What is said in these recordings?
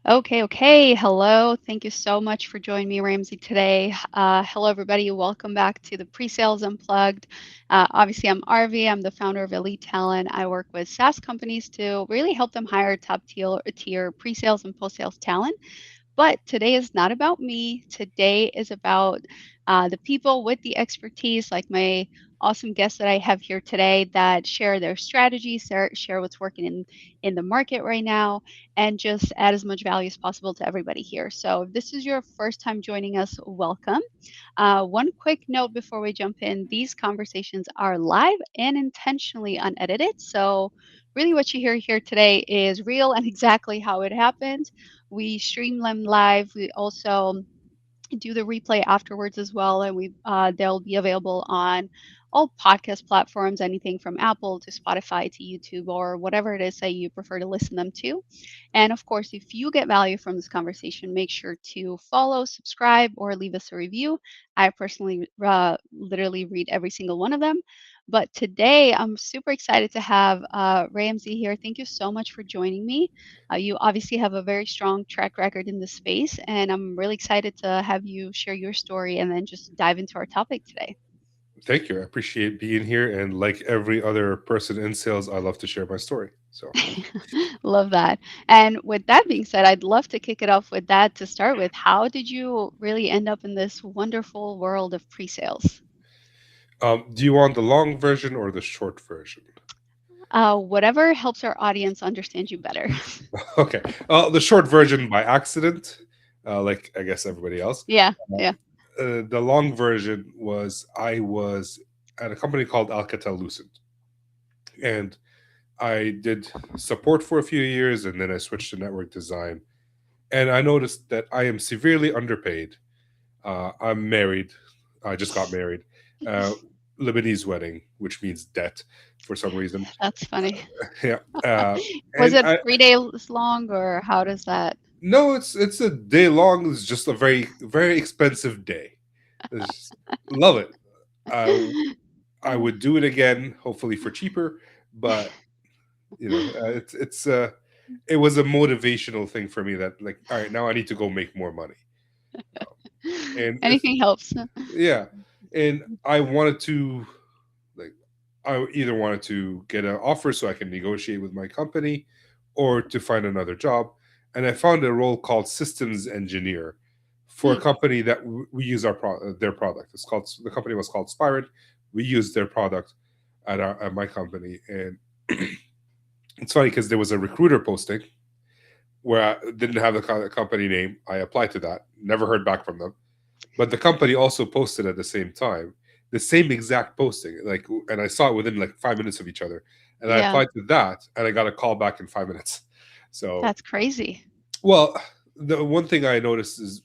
Okay. Hello. Thank you so much for joining me, Ramzi, today. Hello, everybody. Welcome back to the Pre-Sales Unplugged. Obviously, I'm Arvi. I'm the founder of Elite Talent. I work with SaaS companies to really help them hire top tier pre-sales and post-sales talent. But today is not about me. Today is about the people with the expertise, like my awesome guests that I have here today, that share their strategies, share what's working in the market right now, and just add as much value as possible to everybody here. So, if this is your first time joining us, welcome. One quick note before we jump in: these conversations are live and intentionally unedited. So, really, what you hear here today is real and exactly how it happened. We stream them live. We also do the replay afterwards as well, and they'll be available on all podcast platforms, anything from Apple to Spotify to YouTube or whatever it is that you prefer to listen them to. And of course, if you get value from this conversation, make sure to follow, subscribe, or leave us a review. I personally literally read every single one of them. But today, I'm super excited to have Ramsey here. Thank you so much for joining me. You obviously have a very strong track record in this space, and I'm really excited to have you share your story and then just dive into our topic today. Thank you. I appreciate being here. And like every other person in sales, I love to share my story. So, Love that. And with that being said, I'd love to kick it off with that to start with. How did you really end up in this wonderful world of pre-sales? do you want the long version or the short version? Whatever helps our audience understand you better. Okay. The short version by accident, like I guess everybody else. Yeah, Uh, yeah. the long version was I was at a company called Alcatel Lucent, and I did support for a few years, and then I switched to network design. And I noticed that I am severely underpaid. I'm married. I just got married. Uh, Lebanese wedding, which means debt for some reason. That's funny. Yeah. Was And it I 3 days long, or how does that? no, it's a day long. It's just a very expensive day. It's, love it. I I would do it again, hopefully for cheaper. But it was a motivational thing for me that like, all right, now I need to go make more money. Um, and if Anything helps. Yeah, and I wanted to like I either wanted to get an offer so I can negotiate with my company or to find another job. And I found a role called systems engineer for a Hmm. company that we use their product. The company was called Spirent. We used their product at my company, and it's funny because there was a recruiter posting where I didn't have the company name. I applied to that, never heard back from them, but the company also posted at the same time the same exact posting, like, and I saw it within like 5 minutes of each other, and I Yeah, applied to that, and I got a call back in 5 minutes. So, that's crazy. well, the one thing I noticed is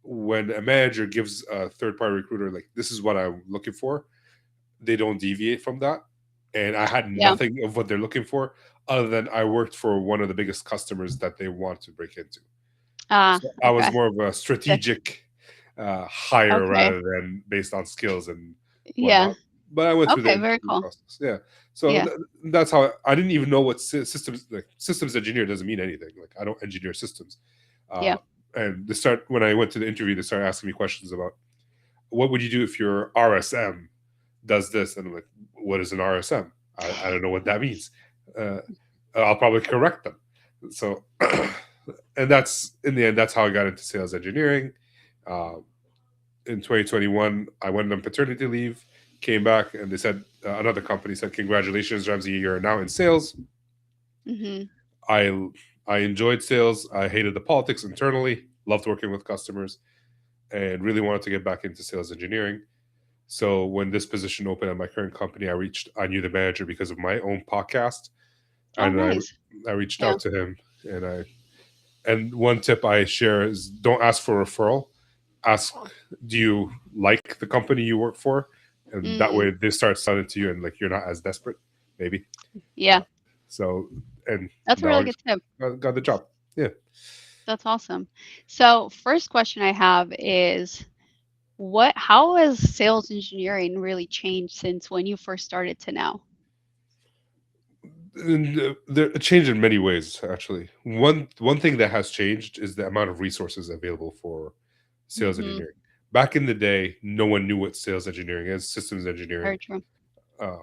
when a manager gives a third party recruiter like this is what I'm looking for, they don't deviate from that. And I had Yeah. nothing of what they're looking for other than I worked for one of the biggest customers that they want to break into. Ah, So I was okay. more of a Yeah. strategic hire Okay. rather than based on skills and Yeah. whatnot. But I went through the Okay. Very interview cool. process. Yeah. So Yeah. that's how I didn't even know what systems engineer doesn't mean anything. Like I don't engineer systems. Uh, Yeah. and they start when I went to the interview, they started asking me questions about what would you do if your RSM does this, and I'm like, what is an RSM? I don't know what that means. Uh, I'll probably correct them. So, and that's in the end, that's how I got into sales engineering. Uh, in 2021, I went on paternity leave, came back, and they said another company said, "Congratulations, Ramsey, you're now in sales." Hmm. I I enjoyed sales. I hated the politics internally. Loved working with customers, and really wanted to get back into sales engineering. So when this position opened at my current company, I knew the manager because of my own podcast, Oh, and nice. I reached Yeah. out to him, and one tip I share is don't ask for referral. Ask, do you like the company you work for? And that Mm, way they start selling to you and like you're not as desperate, maybe. yeah. Uh, so, and That's a now really I good tip. got the job. Yeah. That's awesome. So, first question I have is how has sales engineering really changed since when you first started to now? And, there a change in many ways, actually. One thing that has changed is the amount of resources available for sales Mm-hmm. engineering. Back in the day, no one knew what sales engineering is, systems engineering. Very true. Uh,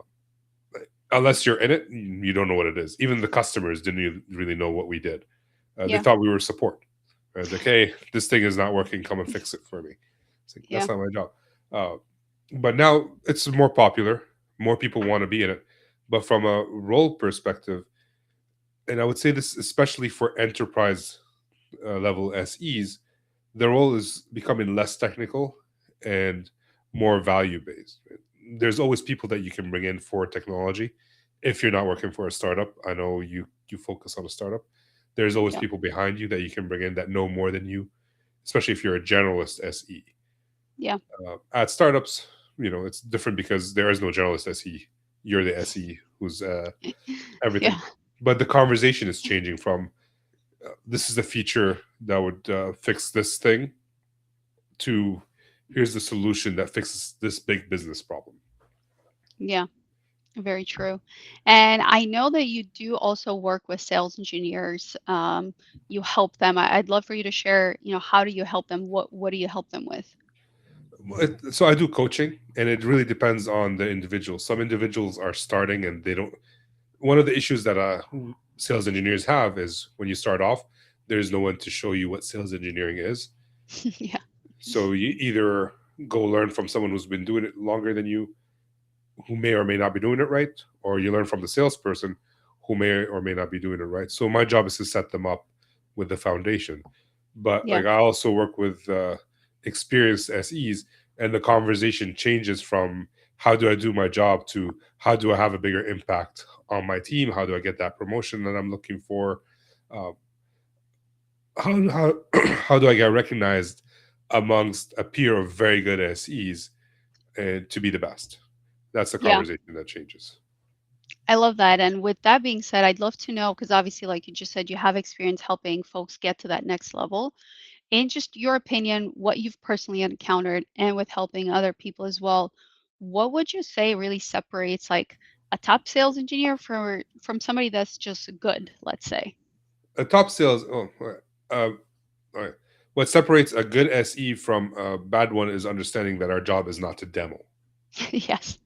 Unless you're in it, you don't know what it is. Even the customers didn't really know what we did. They Yeah. thought we were support. It's like, hey, this thing is not working. Come and fix it for me. It's like Yeah. that's not my job. Uh, but now it's more popular. More people want to be in it. But from a role perspective, and I would say this especially for enterprise level SEs, the role is becoming less technical and more value based. There's always people that you can bring in for technology. If you're not working for a startup, I know you focus on a startup. There's always Yeah. people behind you that you can bring in that know more than you, especially if you're a generalist SE. Yeah. At startups, it's different because there is no generalist SE. You're the SE who's everything. Yeah. But the conversation is changing from this is the feature that would fix this thing to here's the solution that fixes this big business problem. Yeah. Very true. And I know that you do also work with sales engineers. You help them. I'd love for you to share, how do you help them? What do you help them with? So I do coaching, and it really depends on the individual. Some individuals are starting, and they don't. One of the issues that sales engineers have is when you start off, there's no one to show you what sales engineering is. Yeah. So you either go learn from someone who's been doing it longer than you, who may or may not be doing it right, or you learn from the salesperson who may or may not be doing it right. So my job is to set them up with the foundation. But Yeah. like I also work with experienced SEs, and the conversation changes from how do I do my job to how do I have a bigger impact on my team? How do I get that promotion that I'm looking for? Uh, how how do I get recognized amongst a peer of very good SEs and to be the best? That's the Yeah. conversation that changes. I love that. And with that being said, I'd love to know, because obviously, like you just said, you have experience helping folks get to that next level. In just your opinion, what you've personally encountered and with helping other people as well, what would you say really separates like a top sales engineer from somebody that's just good, let's say? A top sales. Oh, all right. All right. What separates a good SE from a bad one is understanding that our job is not to demo. Yes.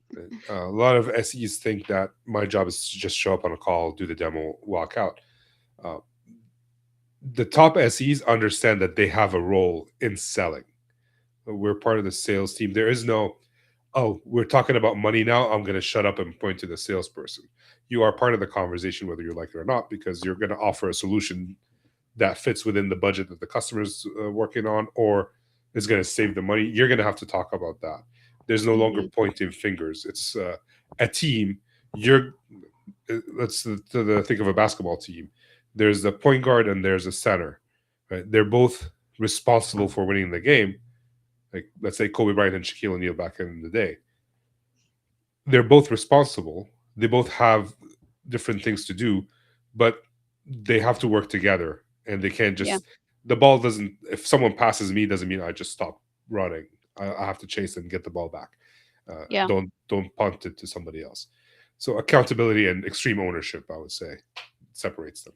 A lot of SEs think that my job is to just show up on a call, do the demo, walk out. Uh, the top SEs understand that they have a role in selling. We're part of the sales team. There is no, oh, we're talking about money now. I'm going to shut up and point to the salesperson. You are part of the conversation, whether you like it or not, because you're going to offer a solution that fits within the budget that the customer's working on or is going to save the money. You're going to have to talk about that. There's no longer Hmm. pointing fingers. It's a team. You're let's think of a basketball team. There's the point guard and there's a center. Right? They're both responsible for winning the game. Like let's say Kobe Bryant and Shaquille O'Neal back in the day. They're both responsible. They both have different things to do, but they have to work together and they can't Yeah. just the ball doesn't if someone passes me doesn't mean I just stop running. I have to chase and get the ball back. Yeah. Don't punt it to somebody else. So accountability and extreme ownership, I would say, separates them.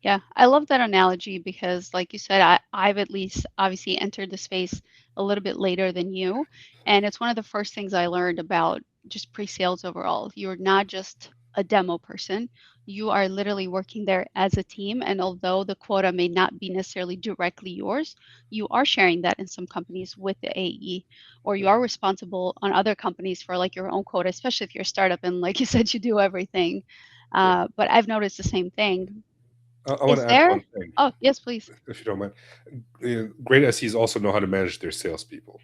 Yeah, I love that analogy because, like you said, I've at least obviously entered the space a little bit later than you. And it's one of the first things I learned about just pre sales overall. You're not just a demo person, you are literally working there as a team. And although the quota may not be necessarily directly yours, you are sharing that in some companies with the AE, or you are responsible on other companies for like your own quota, especially if you're a startup and, like you said, you do everything. Yeah, But I've noticed the same thing. I want Is to add there? one thing, Oh, yes, please. if you don't mind. Great SEs also know how to manage their salespeople.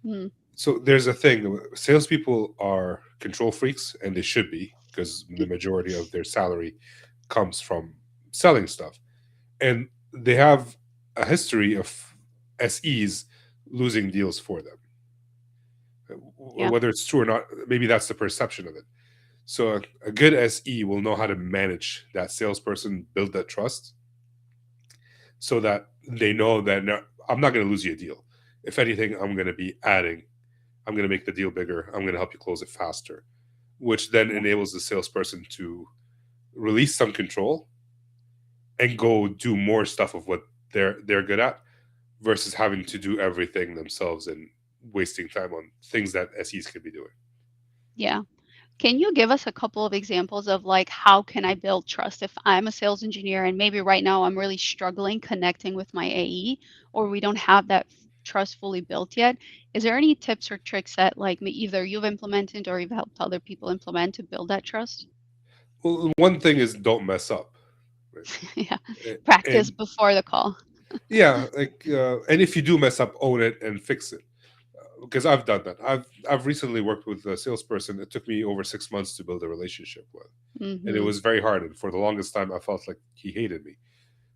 Mm, So there's a thing: salespeople are control freaks, and they should be because the majority of their salary comes from selling stuff, and they have a history of SEs losing deals for them. yeah, Whether it's true or not, maybe that's the perception of it. So a good SE will know how to manage that salesperson, build that trust, so that they know that no, I'm not going to lose you a deal. If anything, I'm going to be adding. I'm going to make the deal bigger. I'm going to help you close it faster, which then yeah, enables the salesperson to release some control and go do more stuff of what they're good at versus having to do everything themselves and wasting time on things that SEs could be doing. Yeah. Can you give us a couple of examples of like how can I build trust if I'm a sales engineer and maybe right now I'm really struggling connecting with my AE or we don't have that trust fully built yet? Is there any tips or tricks that like either you've implemented or you've helped other people implement to build that trust? Well, one thing is don't mess up, right? Yeah. Practice And before the call. yeah, like and if you do mess up, own it and fix it. Because I've done that. I've recently worked with a salesperson. It took me over 6 months to build a relationship with, and it Mhm. was very hard. And for the longest time, I felt like he hated me.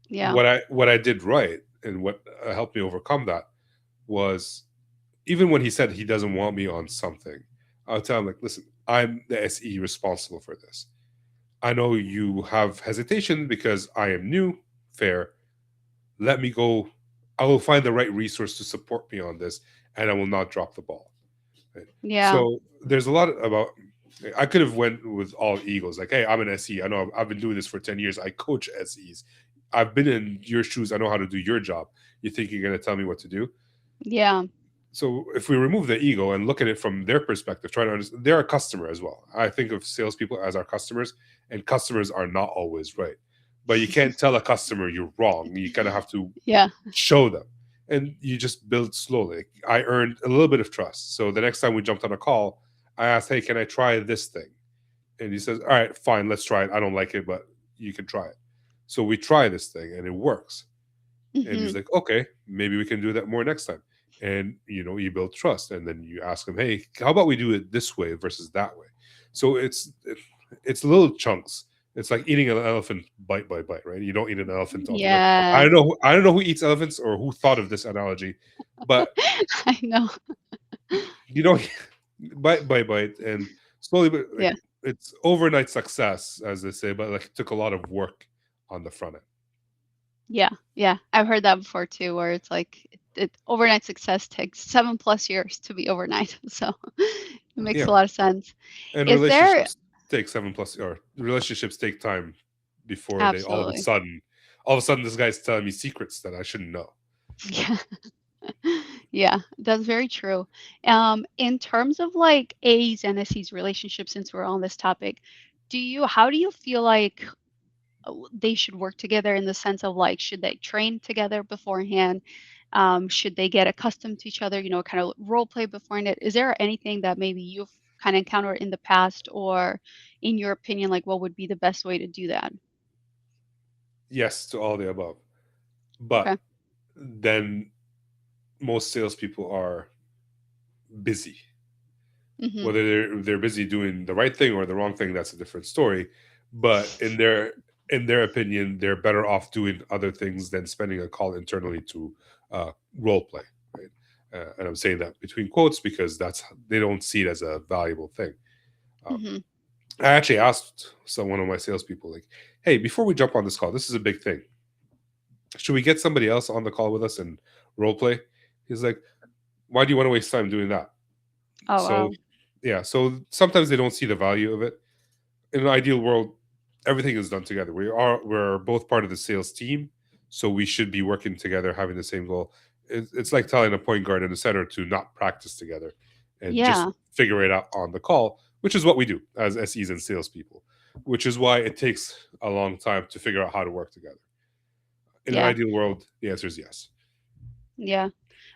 Yeah. What I did right and what helped me overcome that was even when he said he doesn't want me on something, I'll tell him like, listen, I'm the SE responsible for this. I know you have hesitation because I am new. Fair. Let me go. I will find the right resource to support me on this, and I will not drop the ball. Right? Yeah. So there's a lot about. I could have went with all egos, like, hey, I'm an SE. I know I've been doing this for 10 years. I coach SEs. I've been in your shoes. I know how to do your job. You think you're going to tell me what to do? Yeah. So if we remove the ego and look at it from their perspective, trying to understand, they're a customer as well. I think of salespeople as our customers, and customers are not always right. But you can't tell a customer you're wrong. You kind of have to Yeah. show them, and you just build slowly. I earned a little bit of trust, so the next time we jumped on a call, I asked, "Hey, can I try this thing?" And he says, "All right, fine, let's try it. I don't like it, but you can try it." So we try this thing, and it works. And he's Mhm. like, okay, maybe we can do that more next time. And you build trust, and then you ask him, hey, how about we do it this way versus that way? So it's little chunks. It's like eating an elephant bite by bite, right? You don't eat an elephant altogether. I Yeah. don't know. I don't know who eats elephants or who thought of this analogy, but I know. you don't bite by bite and slowly, but like Yeah. it's overnight success, as they say. But like it took a lot of work on the front end. Yeah, yeah, I've heard that before too, where it's like overnight success takes 7 plus years to be overnight. So it makes a Yeah. lot of sense. And Is there relationships take 7 plus, or relationships take time before they absolutely. all of a sudden, this guy's telling me secrets that I shouldn't know. Yeah. Yeah, that's very true. In terms of like A's and S's relationships, since we're on this topic, how do you feel like they should work together in the sense of like, should they train together beforehand? Should they get accustomed to each other, kind of role play beforehand? Is there anything that maybe you've kind of encountered in the past, or in your opinion, like what would be the best way to do that? Yes to all the above, but Okay. then most salespeople are busy. Hmm. Whether they're busy doing the right thing or the wrong thing, that's a different story. But in their opinion, they're better off doing other things than spending a call internally to role play, right? And I'm saying that between quotes because that's they don't see it as a valuable thing. Um, Hmm. I actually asked one of my salespeople, like, "Hey, before we jump on this call, this is a big thing. Should we get somebody else on the call with us and role play?" He's like, "Why do you want to waste time doing that?" Oh, So, wow. yeah. So sometimes they don't see the value of it. In an ideal world, everything is done together. We're both part of the sales team, so we should be working together, having the same goal. It's like telling a point guard and a center to not practice together and just Yeah. figure it out on the call, which is what we do as SEs and salespeople. Which is why it takes a long time to figure out how to work together. In an Yeah. ideal world, the answer is yes. Yeah.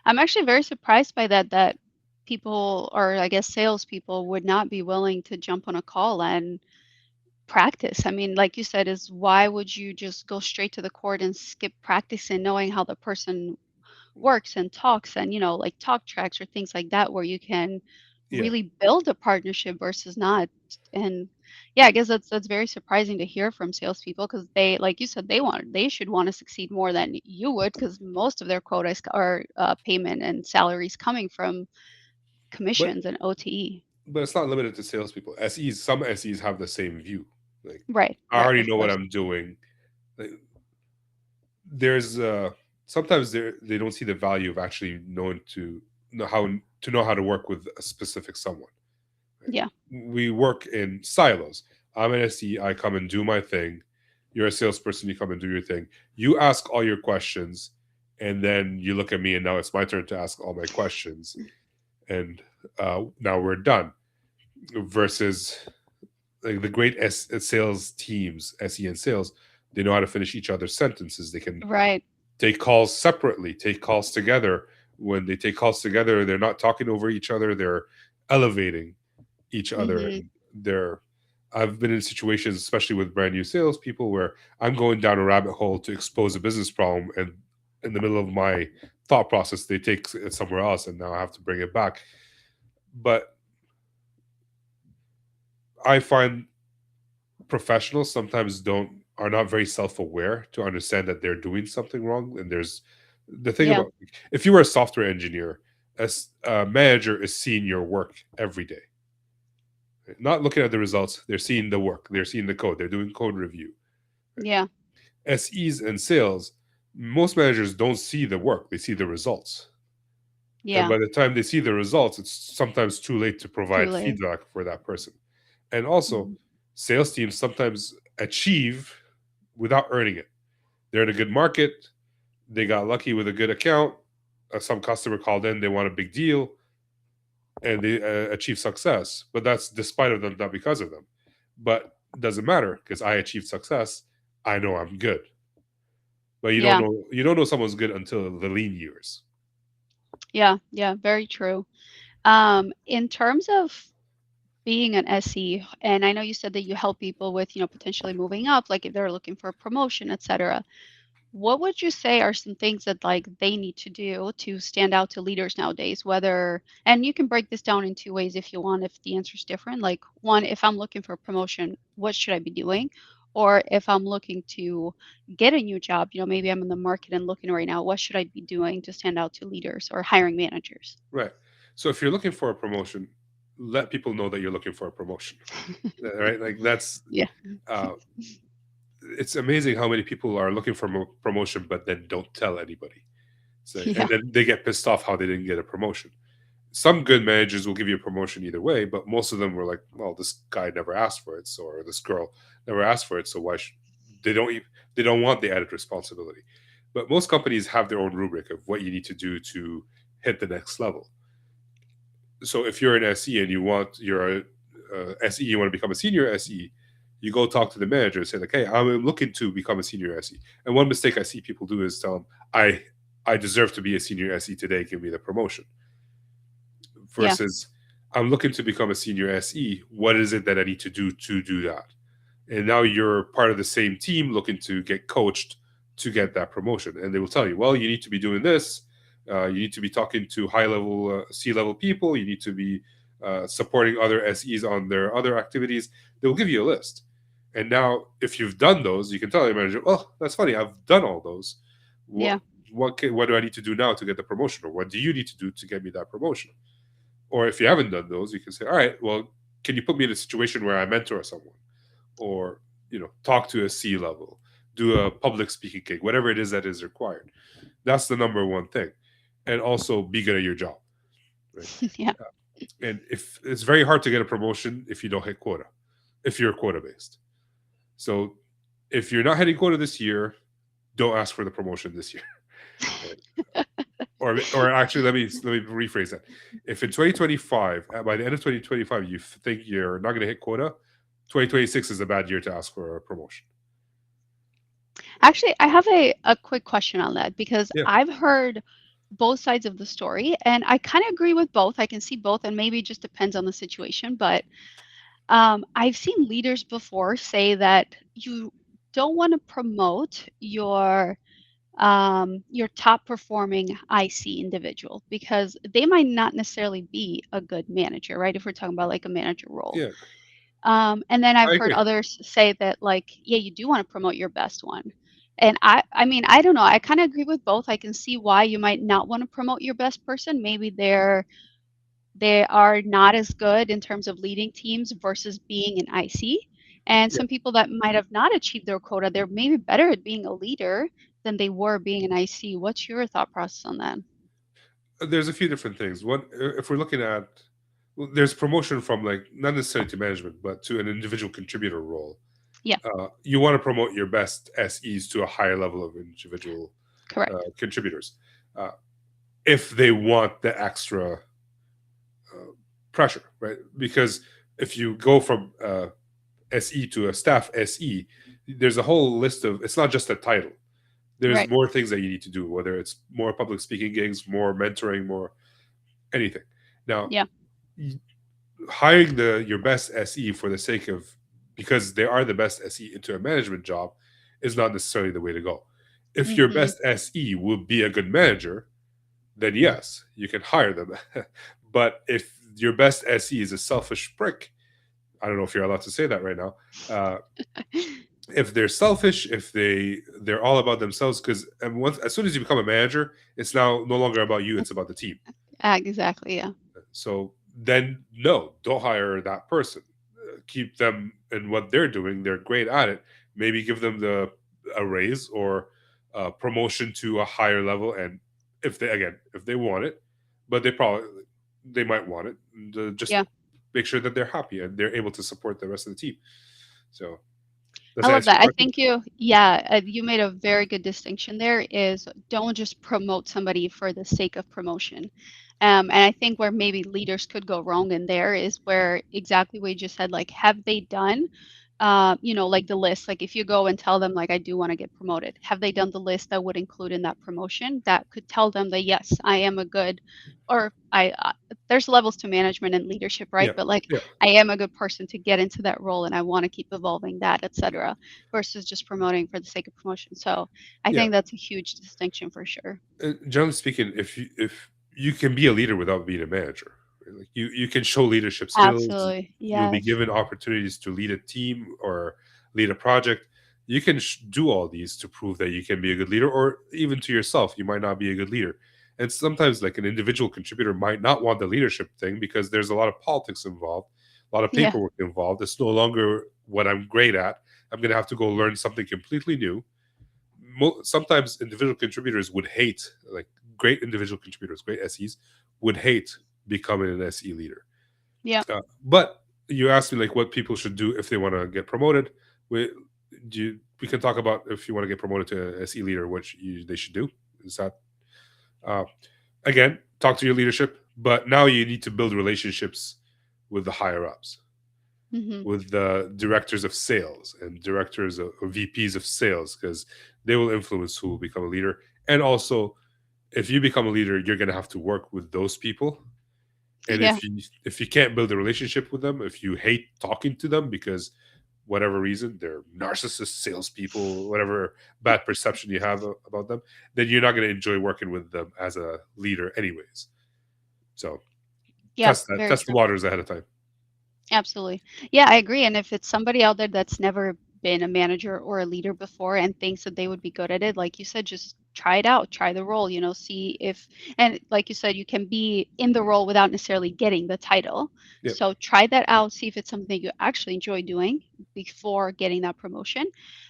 I'm actually very surprised by that people, or I guess salespeople, would not be willing to jump on a call and practice. I mean, like you said, is why would you just go straight to the court and skip practicing knowing how the person works and talks, and, like talk tracks or things like that where you can Yeah, really build a partnership versus not. And yeah, I guess that's very surprising to hear from salespeople because they, like you said, they should want to succeed more than you would because most of their quotas are payment and salaries coming from but commissions and OTE. it's not limited to salespeople. SEs, some SEs have the same view. Like, Right, I right, already of know what course. I'm doing. Like, there's sometimes they don't see the value of actually knowing to know how to work with a specific someone. Right? Yeah. We work in silos. I'm an SE, I come and do my thing. You're a salesperson, you come and do your thing. You ask all your questions, and then you look at me, and now it's my turn to ask all my questions. And now we're done. Versus like the great sales teams, SE and sales, they know how to finish each other's sentences. They can Right. take calls separately, take calls together. When they take calls together, they're not talking over each other, they're elevating each other. Hmm. And they're I've been in situations, especially with brand new salespeople, where I'm going down a rabbit hole to expose a business problem, and in the middle of my thought process, they take it somewhere else, and now I have to bring it back. But I find professionals sometimes don't are not very self-aware to understand that they're doing something wrong. And there's the thing Yeah. about, if you were a software engineer, as a manager is seeing your work every day, not looking at the results. They're seeing the work, they're seeing the code, they're doing code review. Yeah. SEs and sales, most managers don't see the work, they see the results. And Yeah. by the time they see the results, it's sometimes too late to Too provide late. feedback for that person. And also, Mhm. sales teams sometimes achieve without earning it. They're in a good market, they got lucky with a good account, some customer called in, they want a big deal, and they achieve success. But that's despite of them, not because of them. But it doesn't matter because I achieved success. I know I'm good. But Yeah. you don't know someone's good until the lean years. Yeah. Yeah. Very true. In terms of being an SE, and I know you said that you help people with, potentially moving up, like if they're looking for a promotion, etc. What would you say are some things that like they need to do to stand out to leaders nowadays? Whether, and you can break this down in two ways if you want, if the answer is different. Like one, if I'm looking for a promotion, what should I be doing? Or if I'm looking to get a new job, maybe I'm in the market and looking right now, what should I be doing to stand out to leaders or hiring managers? Right. So if you're looking for a promotion, let people know that you're looking for a promotion. Right? Like that's Yeah. uh it's amazing how many people are looking for promotion but then don't tell anybody. So and Yeah. then they get pissed off how they didn't get a promotion. Some good managers will give you a promotion either way, but most of them were like, well, this guy never asked for it, so, or this girl never asked for it, so why should they don't even, they don't want the added responsibility. But most companies have their own rubric of what you need to do to hit the next level. So if you're an SE and you're a SE, you want to become a senior SE, you go talk to the manager and say like, hey, I'm looking to become a senior SE. And one mistake I see people do is tell them, I deserve to be a senior SE today, give me the promotion. Yeah. Versus, I'm looking to become a senior SE. What is it that I need to do that? And now you're part of the same team looking to get coached to get that promotion. And they will tell you, well, you need to be doing this. You need to be talking to high level, C-level people. You need to be supporting other SEs on their other activities. They will give you a list. And now, if you've done those, you can tell your manager, "Oh, that's funny. I've done all those. What Yeah. what do I need to do now to get the promotion, or what do you need to do to get me that promotion?" Or if you haven't done those, you can say, "All right, well, can you put me in a situation where I mentor someone, or talk to a C level, do a public speaking gig, whatever it is that is required." That's the number one thing. And also be good at your job, right? Yeah. And if it's very hard to get a promotion if you don't hit quota, if you're quota based. So if you're not hitting quota this year, don't ask for the promotion this year. Right? Or actually, let me rephrase that. If in 2025, by the end of 2025, you think you're not going to hit quota, 2026 is a bad year to ask for a promotion. Actually, I have a quick question on that because Yeah, I've heard both sides of the story and I kind of agree with both. I can see both, and maybe it just depends on the situation. But I've seen leaders before say that you don't want to promote your top performing IC individual because they might not necessarily be a good manager, right? If we're talking about like a manager role. yeah, And then I've I heard agree. others say that like, yeah, you do want to promote your best one. And I mean, I don't know. I kind of agree with both. I can see why you might not want to promote your best person. Maybe they are not as good in terms of leading teams versus being an IC. And Yeah, some people that might have not achieved their quota, they're maybe better at being a leader than they were being an IC. What's your thought process on that? there's a few different things. One, if we're looking at there's promotion from like not necessarily to management, but to an individual contributor role. Yeah, You want to promote your best SEs to a higher level of individual correct. contributors uh, if they want the extra uh, pressure, right? Because if you go from SE to a staff SE, there's a whole list of. It's not just a title. There's Right. more things that you need to do, whether it's more public speaking gigs, more mentoring, more anything. Now, Yeah. hiring the your best SE for the sake of because they are the best SE into a management job is not necessarily the way to go. If your Hmm. best SE will be a good manager, then yes, you can hire them. But if your best SE is a selfish prick, I don't know if you're allowed to say that right now. Uh, if they're selfish, if they're all about themselves, because once as soon as you become a manager, it's now no longer about you; it's about the team. Exactly. Yeah. So then, no, don't hire that person. Keep them in what they're doing. They're great at it. Maybe give them the a raise or promotion to a higher level. And if they want it, but they might want it. And, just Yeah. make sure that they're happy and they're able to support the rest of the team. So does I that love answer your that. I question? think you made a very good distinction there is don't just promote somebody for the sake of promotion. And I think where maybe leaders could go wrong in there is where exactly what you just said, like, have they done, like the list, like if you go and tell them, like, I do want to get promoted, have they done the list that would include in that promotion that could tell them that, yes, I am a good, or there's levels to management and leadership, right? Yeah, But like, yeah, I am a good person to get into that role and I want to keep evolving that, etc., versus just promoting for the sake of promotion. So I yeah. think that's a huge distinction for sure. Generally speaking, if you can be a leader without being a manager, right? Like you can show leadership skills. Absolutely. You'll be Yes. given opportunities to lead a team or lead a project. You can do all these to prove that you can be a good leader, or even to yourself, you might not be a good leader. And sometimes, like an individual contributor might not want the leadership thing because there's a lot of politics involved, a lot of Yeah. paperwork involved. It's no longer what I'm great at. I'm going to have to go learn something completely new. Sometimes individual contributors would hate, like great individual contributors, great SEs would hate becoming an SE leader. Yeah. But you asked me like what people should do if they want to get promoted. We we can talk about if you want to get promoted to SE leader, they should do. Is that uh, again talk to your leadership, but now you need to build relationships with the higher ups, Hmm. with the directors of sales and directors of or VPs of sales, because they will influence who will become a leader. And also, if you become a leader, you're going to have to work with those people. And Yeah. if you can't build a relationship with them, if you hate talking to them because whatever reason they're narcissist salespeople, whatever bad perception you have about them, then you're not going to enjoy working with them as a leader, anyways. So Yeah. Very test the true. waters ahead of time. Absolutely. Yeah, I agree. And if it's somebody out there that's never been a manager or a leader before and thinks that they would be good at it, like you said, just try it out, try the role, see if, and like you said, you can be in the role without necessarily getting the title. Yeah, So try that out, see if it's something you actually enjoy doing before getting that promotion.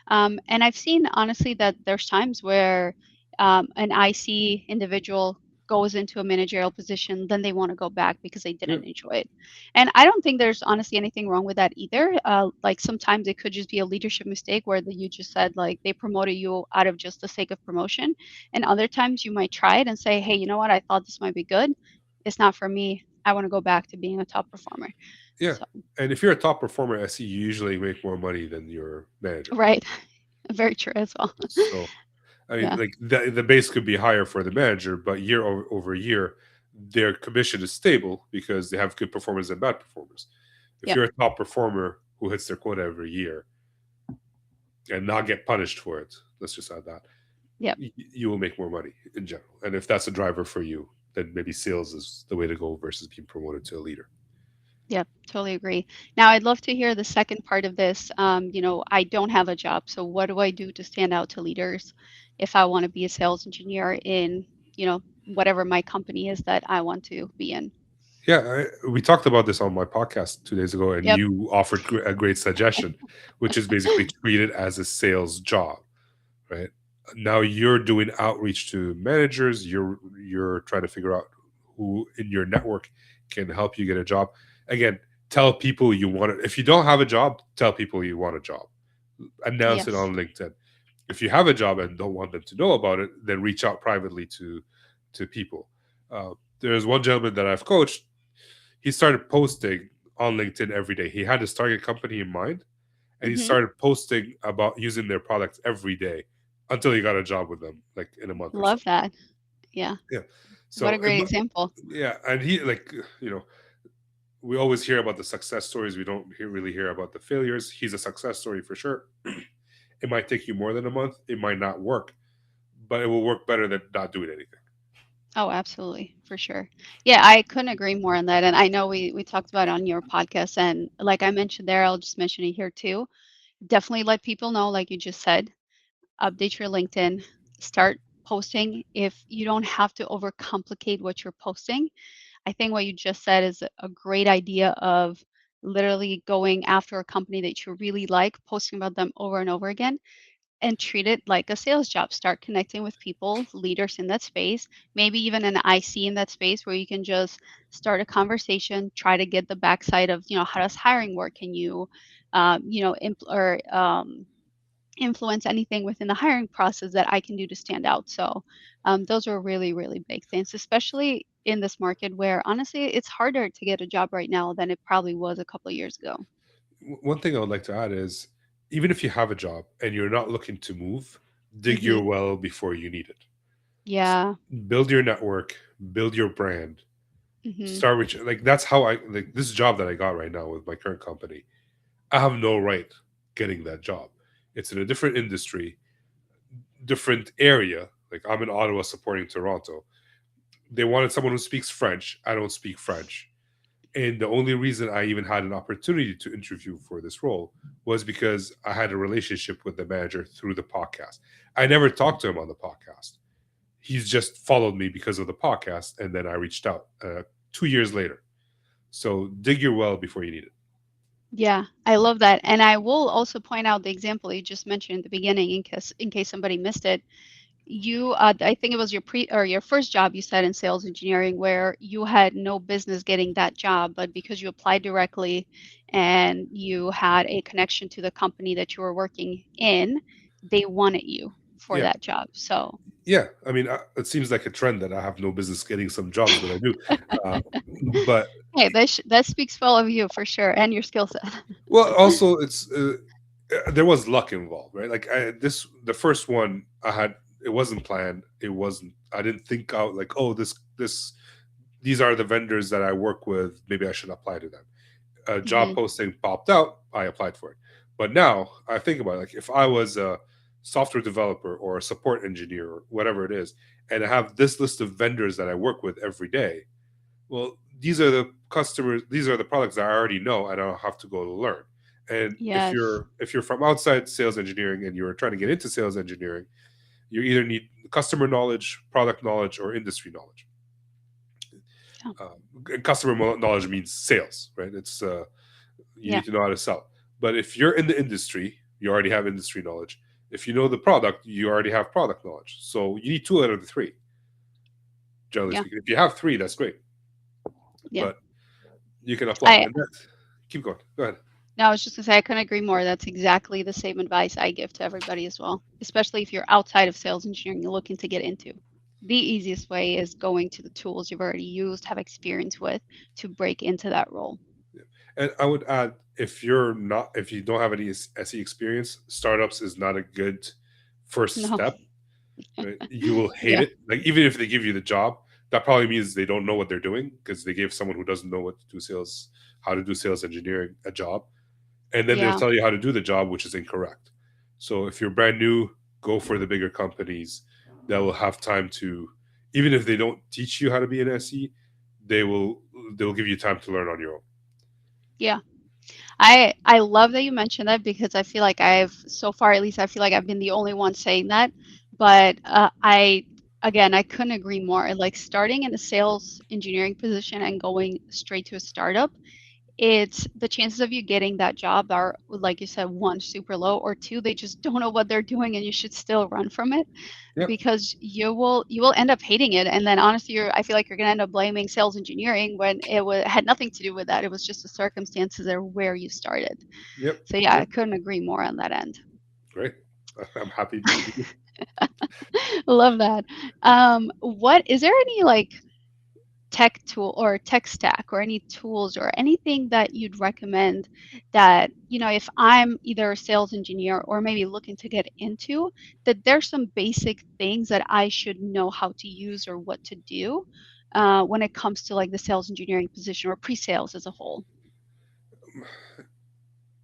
And I've seen, honestly, that there's times where an IC individual goes into a managerial position, then they want to go back because they yeah, didn't enjoy it. And I don't think there's honestly anything wrong with that either. Like sometimes it could just be a leadership mistake where you just said like they promoted you out of just the sake of promotion. And other times you might try it and say, hey, you know what? I thought this might be good. It's not for me. I want to go back to being a top performer. yeah. So, And if you're a top performer at SE, you usually make more money than your manager. right. Very true as well. So I mean, Yeah. like the base could be higher for the manager, but year over year, their commission is stable because they have good performers and bad performers. If Yep. you're a top performer who hits their quota every year and not get punished for it, let's just add that, Yep. you will make more money in general. And if that's a driver for you, then maybe sales is the way to go versus being promoted to a leader. Yep, totally agree. Now, I'd love to hear the second part of this. I don't have a job, so what do I do to stand out to leaders if I want to be a sales engineer in, whatever my company is that I want to be in? Yeah, we talked about this on my podcast 2 days ago, and Yep. you offered a great suggestion, which is basically treat it as a sales job, right? Now you're doing outreach to managers. You're trying to figure out who in your network can help you get a job. Again, tell people you want it. If you don't have a job, tell people you want a job. Announce it Yes. on LinkedIn. If you have a job and don't want them to know about it, then reach out privately to people. There's one gentleman that I've coached. He started posting on LinkedIn every day. He had his target company in mind, and he Hmm. started posting about using their products every day until he got a job with them, like in a month or so. Love that. Yeah. Yeah. What a So, great example. yeah, and he like we always hear about the success stories. We don't really hear about the failures. He's a success story for sure. It might take you more than a month. It might not work, but it will work better than not doing anything. Oh, absolutely, for sure. Yeah, I couldn't agree more on that. And I know we talked about it on your podcast, and like I mentioned there, I'll just mention it here too. Definitely let people know, like you just said, update your LinkedIn, start posting. If you don't have to overcomplicate what you're posting, I think what you just said is a great idea of literally going after a company that you really like, posting about them over and over again, and treat it like a sales job. Start connecting with people, leaders in that space, maybe even an IC in that space where you can just start a conversation, try to get the backside of, how does hiring work? Can you, influence anything within the hiring process that I can do to stand out? So those are really, really big things, especially in this market where honestly it's harder to get a job right now than it probably was a couple of years ago. One thing I would like to add is, even if you have a job and you're not looking to move, dig Hmm. your well before you need it. Yeah. Build your network, build your brand, Hmm. start reaching. Like that's how I like this job that I got right now with my current company. I have no right getting that job. It's in a different industry, different area. Like I'm in Ottawa supporting Toronto. They wanted someone who speaks French. I don't speak French. And the only reason I even had an opportunity to interview for this role was because I had a relationship with the manager through the podcast. I never talked to him on the podcast. He's just followed me because of the podcast. And then I reached out 2 years later. So dig your well before you need it. Yeah, I love that. And I will also point out the example you just mentioned in the beginning in case somebody missed it. You I think it was your pre or your first job you said in sales engineering where you had no business getting that job, but because you applied directly and you had a connection to the company that you were working in, they wanted you for Yeah. that job. So, Yeah. I mean, it seems like a trend that I have no business getting some jobs, but I do. Uh, but hey, that speaks well of you for sure and your skill set. Well, also it's there was luck involved, right? Like the first one I had, it wasn't planned. It wasn't. I didn't think out like, oh, this these are the vendors that I work with. Maybe I should apply to them. A job Hmm. posting popped out. I applied for it. But now I think about it, like if I was a software developer or a support engineer or whatever it is, and I have this list of vendors that I work with every day, well, these are the customers, these are the products that I already know, and I don't have to go to learn. And if Yes. you're from outside sales engineering and you're trying to get into sales engineering, you either need customer knowledge, product knowledge, or industry knowledge. Yeah. And customer knowledge means sales, right? It's you Yeah. need to know how to sell. But if you're in the industry, you already have industry knowledge. If you know the product, you already have product knowledge. So you need two out of the three, generally Yeah. speaking. If you have three, that's great. Yeah. But you can apply. I And that, keep going. Go ahead. No, I was just gonna say I couldn't agree more. That's exactly the same advice I give to everybody as well, especially if you're outside of sales engineering, you're looking to get into. The easiest way is going to the tools you've already used, have experience with to break into that role. Yeah. And I would add, if you don't have any SE experience, startups is not a good first No. step. Right? You will hate Yeah. it. Like even if they give you the job, that probably means they don't know what they're doing because they gave someone who doesn't know what to do sales, how to do sales engineering a job, and then they'll Yeah. tell you how to do the job, which is incorrect. So if you're brand new, go for the bigger companies that will have time to, even if they don't teach you how to be an SE, they will they'll give you time to learn on your own. Yeah. I love that you mentioned that because I feel like I've so far at least I feel like I've been the only one saying that. But I again I couldn't agree more. Like starting in a sales engineering position and going straight to a startup, it's the chances of you getting that job are, like you said, one, super low, or two, they just don't know what they're doing and you should still run from it Yep, because you will end up hating it. And then honestly, I feel like you're gonna end up blaming sales engineering when had nothing to do with that. It was just the circumstances or where you started. yep, So yeah, I yep. couldn't agree more on that end. Great. I'm happy to be here. Love that. What is there any like tech tool or tech stack or any tools or anything that you'd recommend that, if I'm either a sales engineer or maybe looking to get into, that there's some basic things that I should know how to use or what to do when it comes to like the sales engineering position or pre-sales as a whole?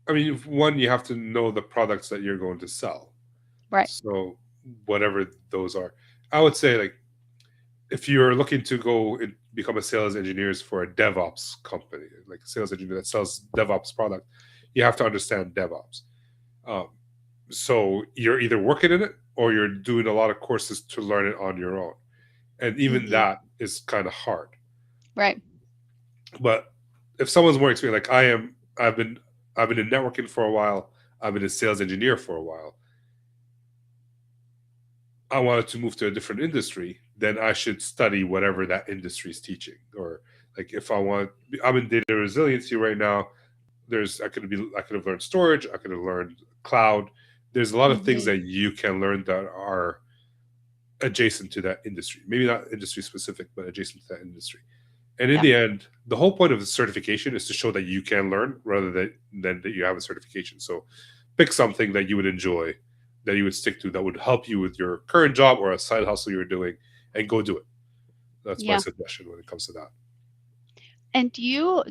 I mean, one, you have to know the products that you're going to sell. Right. So whatever those are, I would say like if you're looking to go and become a sales engineer for a DevOps company, like a sales engineer that sells DevOps product, you have to understand DevOps. Um, so you're either working in it or you're doing a lot of courses to learn it on your own, and even Hmm. that is kind of hard. Right. But if someone's more experienced, like I am, I've been in networking for a while. I've been a sales engineer for a while. I wanted to move to a different industry, then I should study whatever that industry is teaching. Or like if I want, I'm in data resiliency right now. I could have learned storage. I could have learned cloud. There's a lot of things Hmm. that you can learn that are adjacent to that industry. Maybe not industry specific, but adjacent to that industry. And in Yeah. the end, the whole point of the certification is to show that you can learn rather than that you have a certification. So pick something that you would enjoy, that you would stick to, that would help you with your current job or a side hustle you're doing, and go do it. That's my Yeah. suggestion when it comes to that. And do you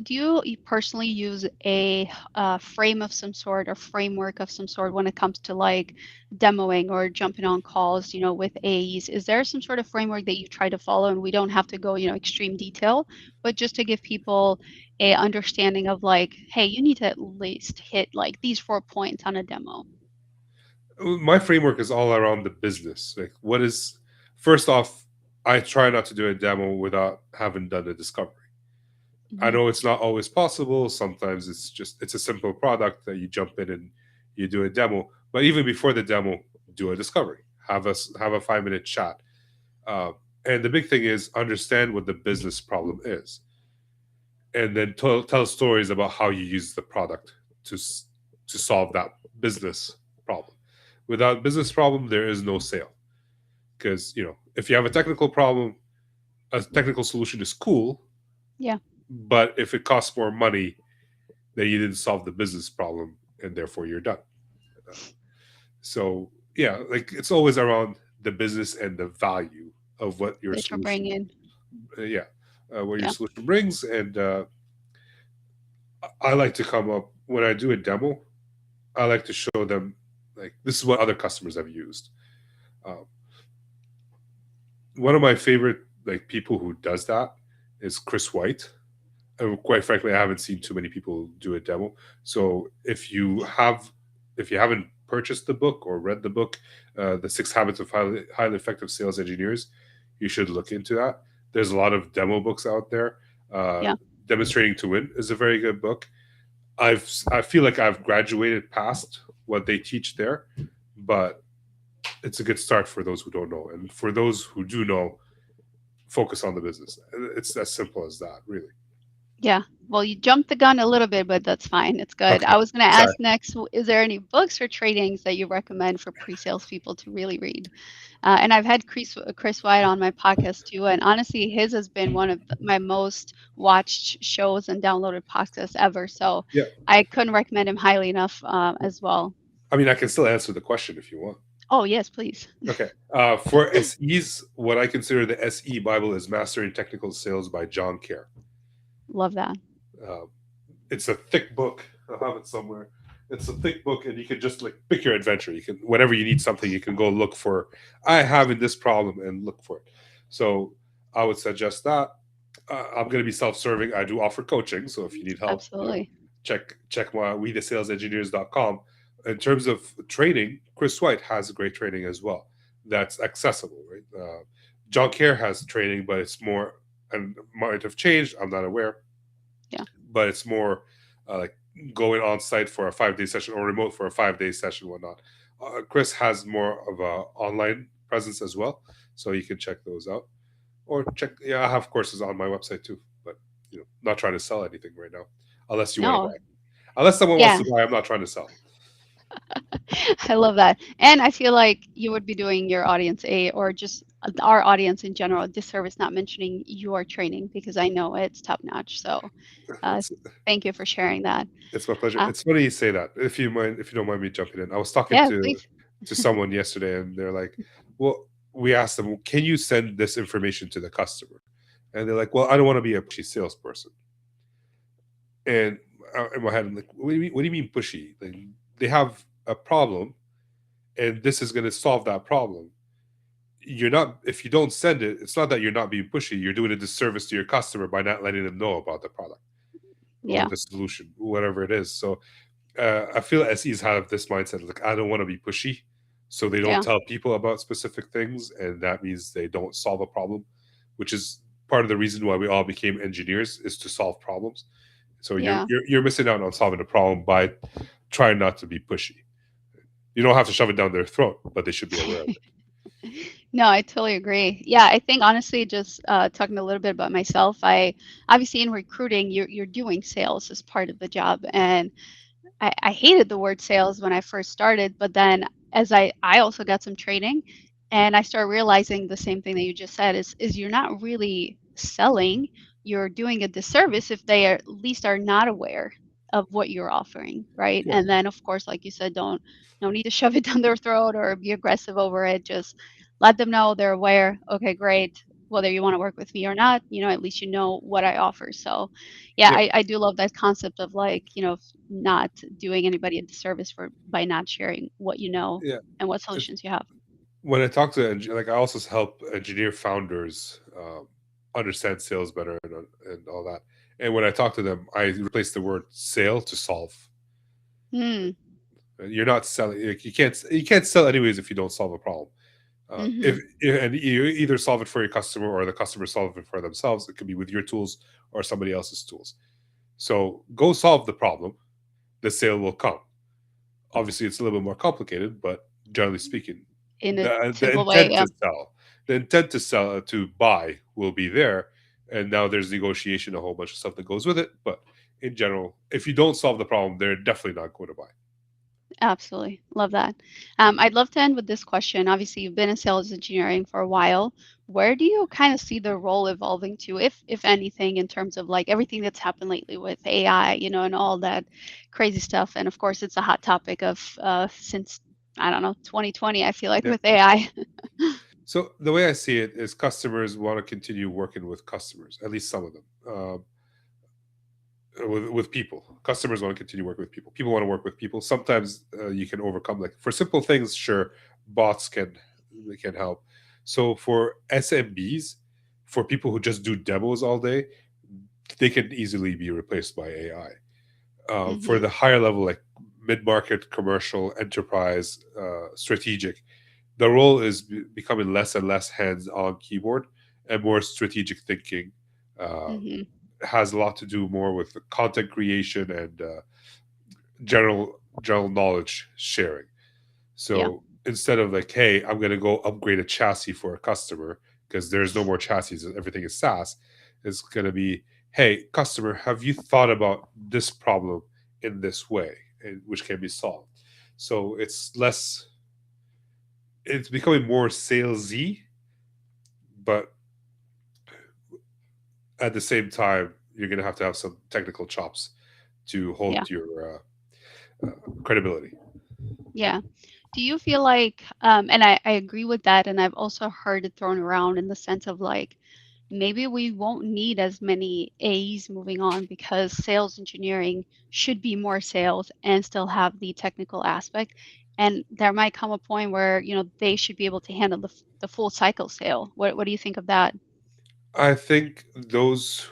personally use a frame of some sort or framework of some sort when it comes to like demoing or jumping on calls, with AEs? Is there some sort of framework that you try to follow? And we don't have to go, extreme detail, but just to give people a understanding of like, hey, you need to at least hit like these 4 points on a demo. My framework is all around the business. Like, what is first off, I try not to do a demo without having done a discovery. I Hmm. know it's not always possible. Sometimes it's a simple product that you jump in and you do a demo. But even before the demo, do a discovery. Have a 5 minute chat. Uh, and the big thing is understand what the business problem is, and then tell stories about how you use the product to to solve that business problem. Without business problem, there is no sale. Because if you have a technical problem, a technical solution is cool, Yeah. but if it costs more money, then you didn't solve the business problem, and therefore you're done. So yeah, like it's always around the business and the value of what your That you're solution, bringing. yeah, what your Yeah. solution brings. And I like to come up when I do a demo. I like to show them like this is what other customers have used. Um, One of my favorite like people who does that is Chris White. And quite frankly, I haven't seen too many people do a demo. So if you haven't purchased the book or read the book, The Six Habits of Highly Effective Sales Engineers, you should look into that. There's a lot of demo books out there. Uh, Yeah. Demonstrating to Win is a very good book. I feel like I've graduated past what they teach there, but it's a good start for those who don't know, and for those who do know, focus on the business. It's as simple as that, really. Yeah. Well, you jumped the gun a little bit, but that's fine. It's good. Okay, I was going to sorry. ask next, is there any books or trainings that you recommend for pre-sales people to really read? And I've had Chris White on my podcast too, and honestly, his has been one of my most watched shows and downloaded podcasts ever. So Yeah, I couldn't recommend him highly enough as well. I mean, I can still answer the question if you want. Oh, yes, please. Okay, for SEs, what I consider the SE Bible is Mastering Technical Sales by John Kerr. Love that. Uh, it's a thick book. I'll have it somewhere. It's a thick book, and you can just like pick your adventure. You can whenever you need something, you can go look for. I have in this problem and look for it. So I would suggest that. I'm going to be self-serving. I do offer coaching, so if you need help, Absolutely. check my WeTheSalesEngineers.com. In terms of training, Chris White has great training as well. That's accessible, right? John Kerr has training, but it's more and might have changed. I'm not aware. Yeah. but it's more like going on site for a 5 day session or remote for a 5 day session, whatnot. Chris has more of a online presence as well, so you can check those out or check. Yeah, I have courses on my website too, but not trying to sell anything right now, unless you want to No, buy. Unless someone wants yeah, to buy, I'm not trying to sell. I love that. And I feel like you would be doing your audience a, or just our audience in general, a disservice not mentioning your training because I know it's top notch. So uh, It's thank you for sharing that. it's my pleasure. Uh, It's funny you say that. If you don't mind me jumping in, I was talking yeah, to please. someone yesterday, and they're like, "Well," we asked them, "Well, can you send this information to the customer?" And they're like, "Well, I don't want to be a pushy salesperson." And in my head, I'm like, what do you mean pushy? Like, they have a problem, and this is going to solve that problem. You're not If you don't send it, it's not that you're not being pushy. You're doing a disservice to your customer by not letting them know about the product or Yeah, the solution, whatever it is. So I feel SEs have this mindset like, I don't want to be pushy, so they don't yeah, tell people about specific things, and that means they don't solve a problem, which is part of the reason why we all became engineers, is to solve problems. So you're yeah. you're, you're missing out on solving a problem by trying not to be pushy. You don't have to shove it down their throat, but they should be aware of it. No, I totally agree. Yeah, I think honestly, just talking a little bit about myself, I obviously in recruiting, you're doing sales as part of the job, and I hated the word sales when I first started, but then as I also got some training and I started realizing the same thing that you just said is you're not really selling, you're doing a disservice if they at least are not aware of what you're offering, right? Yeah, And then of course, like you said, don't no need to shove it down their throat or be aggressive over it. Just let them know they're aware. Okay, great. Whether you want to work with me or not, at least you know what I offer. So yeah, yeah, I do love that concept of like, not doing anybody a disservice for by not sharing what you know yeah. and what It's, solutions you have. when I talk to like, I also help engineer founders understand sales better and all that. And when I talk to them, I replace the word sale to solve. Mm, You're not selling. Like, you can't sell anyways if you don't solve a problem. mhm, And you either solve it for your customer or the customer solve it for themselves. It could be with your tools or somebody else's tools. So go solve the problem. The sale will come. Obviously, it's a little bit more complicated, but generally speaking, in a the simple way, intent yeah, to sell, the intent to sell to buy will be there, and now there's negotiation, a whole bunch of stuff that goes with it. But in general, if you don't solve the problem, they're definitely not going to buy. absolutely. Love that. I'd love to end with this question. Obviously, you've been in sales engineering for a while. Where do you kind of see the role evolving to, if anything, in terms of like everything that's happened lately with AI, and all that crazy stuff? And of course, it's a hot topic of since I don't know 2020. I feel like Yeah. with AI. So the way I see it is, customers want to continue working with customers, at least some of them. With people, customers want to continue working with people. People want to work with people. Sometimes you can overcome, like, for simple things, sure, bots can help. So for SMBs, for people who just do demos all day, they can easily be replaced by AI. For Hmm. the higher level, like mid-market, commercial, enterprise, strategic, the role is becoming less and less hands-on keyboard and more strategic thinking. uh, Hmm. has a lot to do more with the content creation and general knowledge sharing. Yeah. So instead of like, hey, I'm going to go upgrade a chassis for a customer because there's no more chassis, everything is SaaS, it's going to be, hey, customer, have you thought about this problem in this way, and which can be solved. So it's becoming more salesy, but at the same time, you're going to have some technical chops to Yeah. hold your credibility. Yeah. Do you feel like, and I agree with that, and I've also heard it thrown around in the sense of like, maybe we won't need as many A's moving on because sales engineering should be more sales and still have the technical aspect. And there might come a point where, they should be able to handle the full cycle sale. What do you think of that? I think there's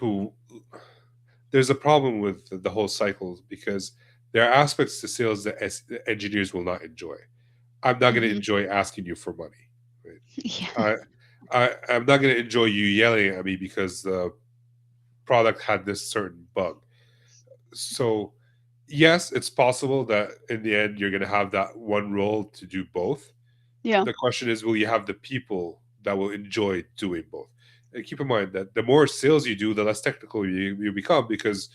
a problem with the whole cycle, because there are aspects to sales that engineers will not enjoy. I'm not going to Hmm. enjoy asking you for money. Yeah. Right? I'm not going to enjoy you yelling at me because the product had this certain bug. So yes, it's possible that in the end you're going to have that one role to do both. Yeah. The question is, will you have the people that will enjoy doing both? And keep in mind that the more sales you do, the less technical you become, because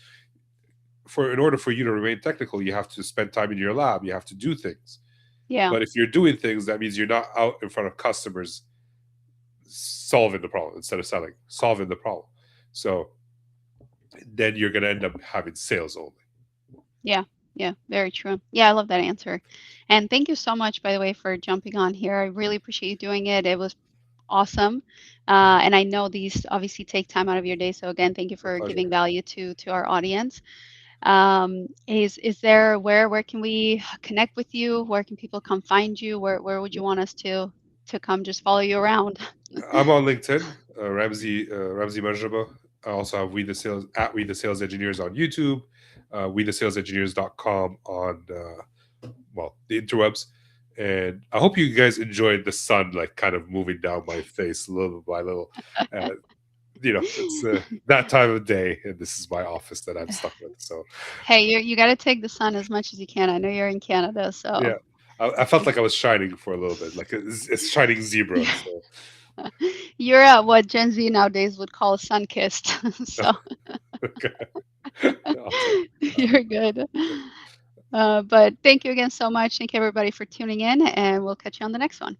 in order for you to remain technical, you have to spend time in your lab, you have to do things. Yeah. But if you're doing things, that means you're not out in front of customers solving the problem instead of selling, solving the problem. So then you're going to end up having sales only. Yeah. Yeah. Very true. Yeah, I love that answer. And thank you so much, by the way, for jumping on here. I really appreciate you doing it. It was awesome. And I know these obviously take time out of your day. So again, thank you My for pleasure. giving value to our audience. Is there where can we connect with you? Where can people come find you? Where would you want us to come just follow you around? I'm on LinkedIn, Ramzi Marjaba. I also have We the Sales at We the Sales Engineers on YouTube, WeTheSalesEngineers.com on the interwebs. And I hope you guys enjoyed the sun like kind of moving down my face little by little. Uh, it's that time of day, and this is my office that I'm stuck with. So Hey, you got to take the sun as much as you can. I know you're in Canada, so yeah, I felt like I was shining for a little bit, like a shining zebra. So you're at what Gen Z nowadays would call sun-kissed. So okay, I'll take that. you're good. But thank you again so much. Thank you everybody for tuning in, and we'll catch you on the next one.